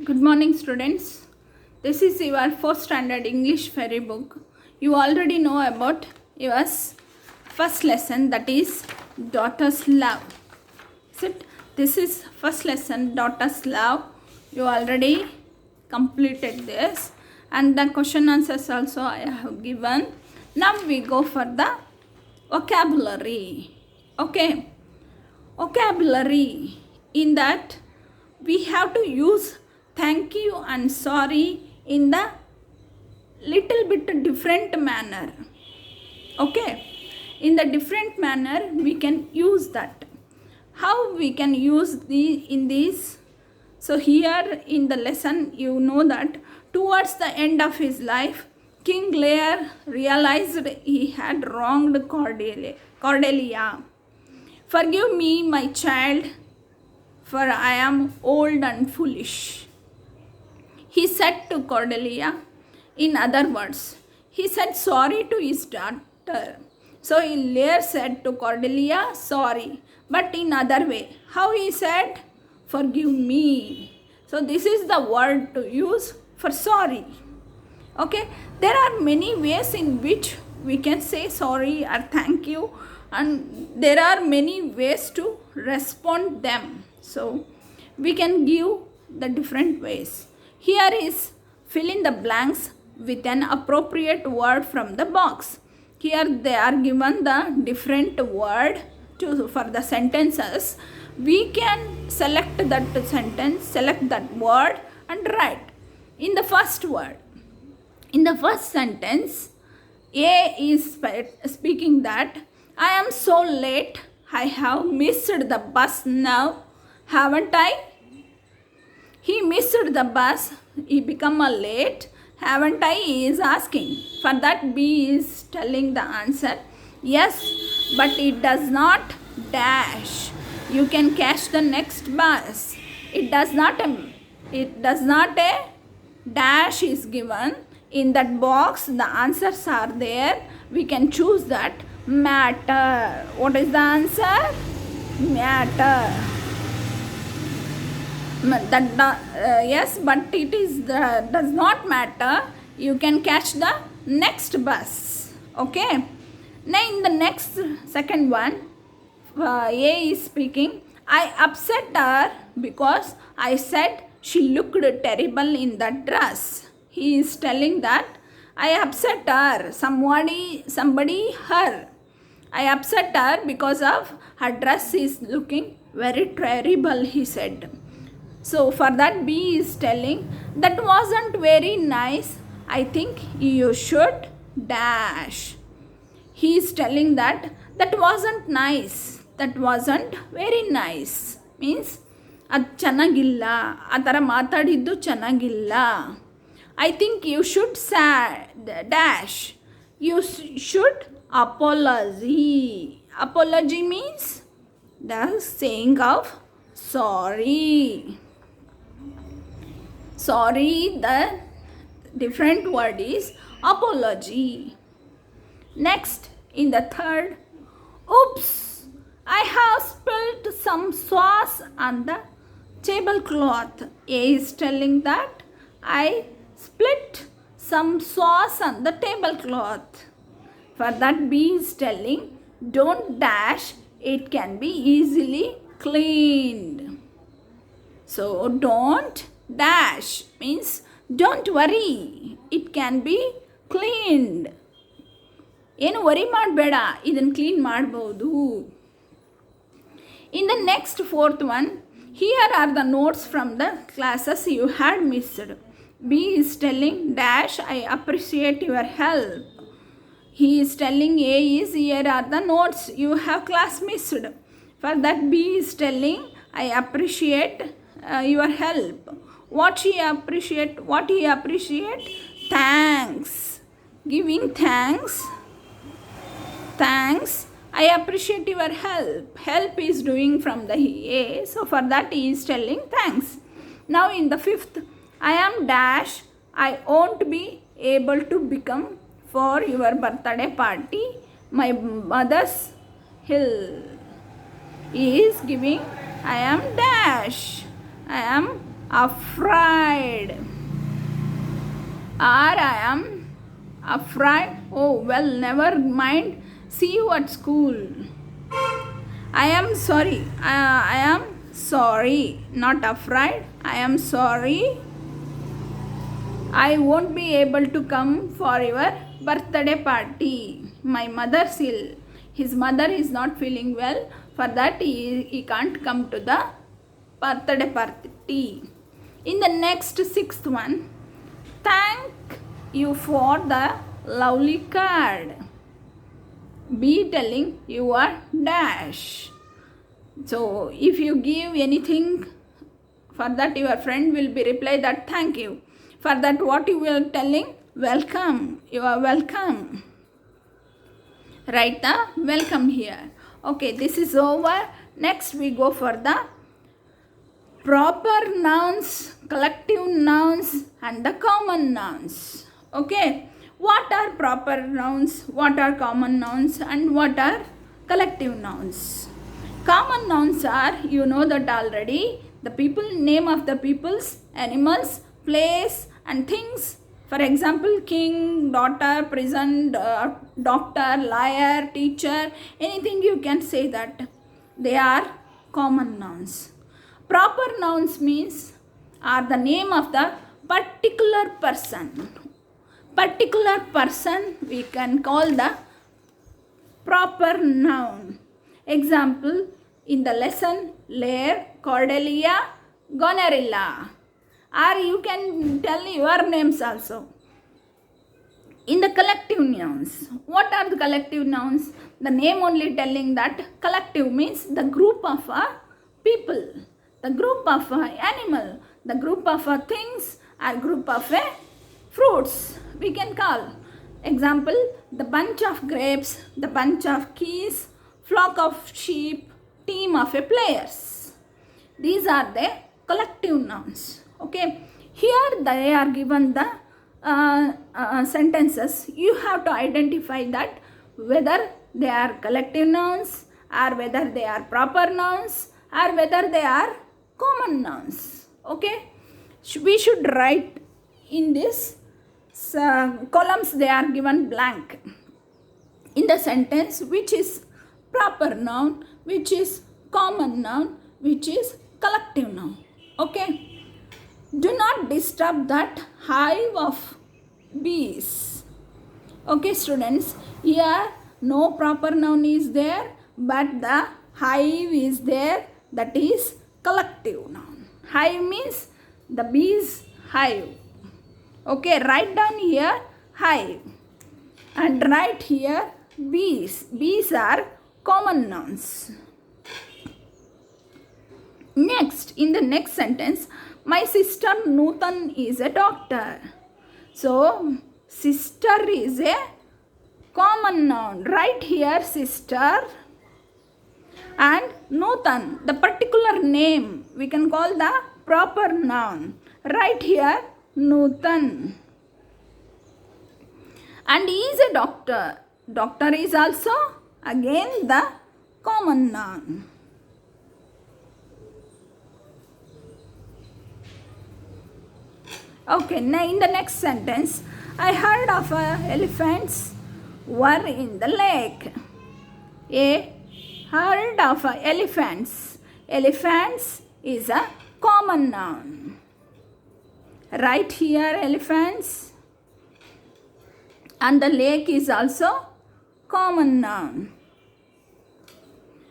Good morning, students. This is your fourth standard English fairy book. You already know about your first lesson, that is Daughter's Love. Is it? This is first lesson, Daughter's Love. You already completed this, and the question answers also I have given. Now we go for the vocabulary. Okay, vocabulary. In that we have to use thank you and sorry in the little bit different manner. Okay, in the different manner we can use that. How we can use the in these? So here in the lesson you know that towards the end of his life, King Lear realized he had wronged Cordelia. Forgive me, my child, for I am old and foolish, he said to Cordelia. In other words, he said sorry to his daughter. So Lear said to Cordelia, sorry, but in other way. How he said? Forgive me. So this is the word to use for sorry. Okay, there are many ways in which we can say sorry or thank you, and there are many ways to respond them. So we can give the different ways. Here is fill in the blanks with an appropriate word from the box. Here they are given the different word for the sentences. We can select that sentence, select that word and write. In the first word, in the first sentence, A is speaking that I am so late, I have missed the bus now, haven't I? He missed the bus, he become a late, haven't I? He is asking. For that B is telling the answer, yes, but it does not dash. You can catch the next bus. It does not a dash is given. In that box the answers are there. We can choose that. Matter. What is the answer? Matter. Yes, but it is does not matter. You can catch the next bus. Okay. Now in the next second one, A is speaking. I upset her because I said she looked terrible in that dress. He is telling that I upset her. Somebody her. I upset her because of her dress is looking very terrible, he said. So for that B is telling that wasn't very nice. I think you should dash. He is telling that wasn't nice. That wasn't very nice. Means ಅದು ಚೆನ್ನಾಗಿಲ್ಲ, ಆ ಥರ ಮಾತಾಡಿದ್ದು ಚೆನ್ನಾಗಿಲ್ಲ. I think you should dash. You should apology. Apology means the saying of sorry. Sorry, the different word is apology. Next, in the third, oops, I have spilled some sauce on the tablecloth. A is telling that I split some sauce on the tablecloth. For that B is telling don't dash, it can be easily cleaned. So don't dash means don't worry, it can be cleaned. ಏನು worry ಮಾಡಬೇಡ, ಇದನ್ನು clean ಮಾಡ್ಬೋದು. In the next fourth one, here are the notes from the classes you had missed. B is telling dash, I appreciate your help. He is telling A is here are the notes you have class missed. For that B is telling I appreciate your help. What he appreciate? Thanks. Giving thanks. Thanks. I appreciate your help. Help is doing from the A. So for that he is telling thanks. Now in the fifth, I am dash. I won't be able to become for your birthday party. My mother's hill. He is giving I am dash. I am afraid. Or I am afraid. Oh, well, never mind. See you at school. I am sorry. I am sorry. Not afraid. I am sorry. I won't be able to come for your birthday party. My mother's ill. His mother is not feeling well. For that, he can't come to the birthday party. In the next sixth one, thank you for the lovely card. Be telling your dash. So if you give anything, for that your friend will be reply that thank you. For that what you will telling? Welcome. You are welcome. Write the welcome here. Okay, this is over. Next we go for the proper nouns, collective nouns and the common nouns. Okay, what are proper nouns, what are common nouns and what are collective nouns? Common nouns are, you know that already, the people, name of the peoples, animals, place and things. For example, king, daughter, prison, doctor, liar, teacher, anything you can say that. They are common nouns. Proper nouns means are the name of the particular person. Particular person we can call the proper noun. Example, in the lesson, Lair, Cordelia, Gonerilla. Or you can tell your names also. In the collective nouns, what are the collective nouns? The name only telling that collective means the group of people, the group of animal, the group of things, or group of fruits we can call. Example, the bunch of grapes, the bunch of keys, flock of sheep, team of players. These are the collective nouns. Okay, here they are given the sentences. You have to identify that whether they are collective nouns or whether they are proper nouns or whether they are common nouns. Okay, we should write in this columns. They are given blank in the sentence, which is proper noun, which is common noun, which is collective noun. Okay, do not disturb that hive of bees. Okay students, here no proper noun is there, but the hive is there, that is collective noun. Hive means the bees hive. Okay, write down here hive and write here bees. Bees are common nouns. Next, in the next sentence, my sister Nutan is a doctor. So, sister is a common noun. Write here sister and Nutan, the particular name we can call the proper noun. Write here Nutan. And he is a doctor. Doctor is also again the common noun. Okay, now in the next sentence, I heard of elephants were in the lake. A herd of elephants. Elephants is a common noun. Right here elephants. And the lake is also common noun.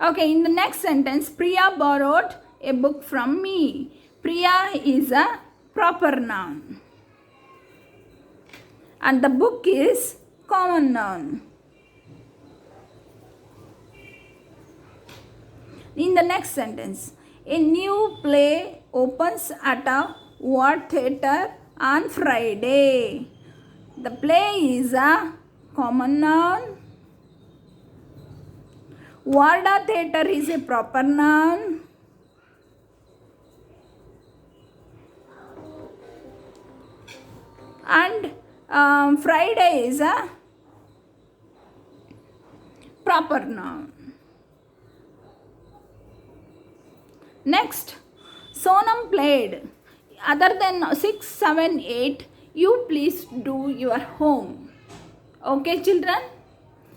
Okay, in the next sentence, Priya borrowed a book from me. Priya is a proper noun. And the book is common noun. In the next sentence, a new play opens at a Ward Theatre on Friday. The play is a common noun. Warda Theatre is a proper noun. And Friday is a proper noun. Next, Sonam played other than 6, 7, 8, you please do your home. Okay, children?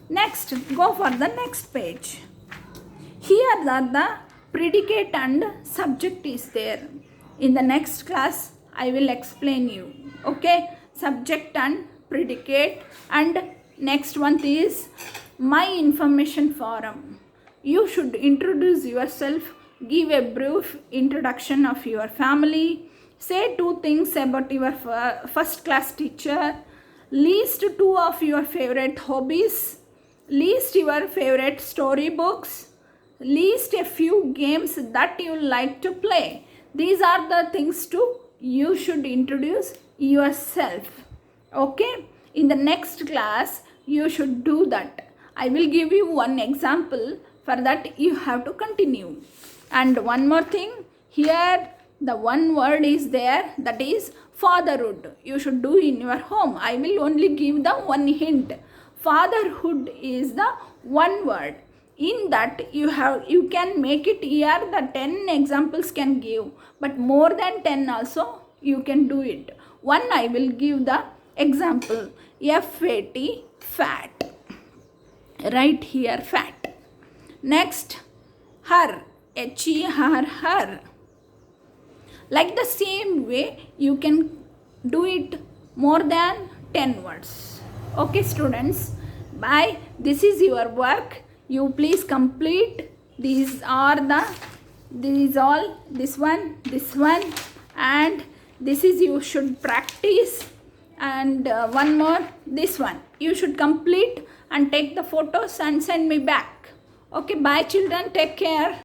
Next, go for the next page. Here are the predicate and subject is there. In the next class, I will explain you. Okay, subject and predicate, and next one is my information forum. You should introduce yourself, give a brief introduction of your family, say 2 things about your first class teacher, list 2 of your favorite hobbies, list your favorite storybooks, list a few games that you like to play. These are the things you should introduce yourself. Okay, in the next class you should do that. I will give you one example. For that you have to continue. And one more thing, here the one word is there, that is fatherhood. You should do in your home. I will only give the one hint. Fatherhood is the one word. In that you can make it here, the 10 examples can give, but more than 10 also you can do it. One I will give the example, F-A-T, fat. Right here, fat. Next, her, H-E-R, her. Like the same way, you can do it more than 10 words. Okay, students, bye. This is your work. You please complete. These all, this one, and this is you should practice. And one more, this one. You should complete and take the photos and send me back. Okay, bye children, take care.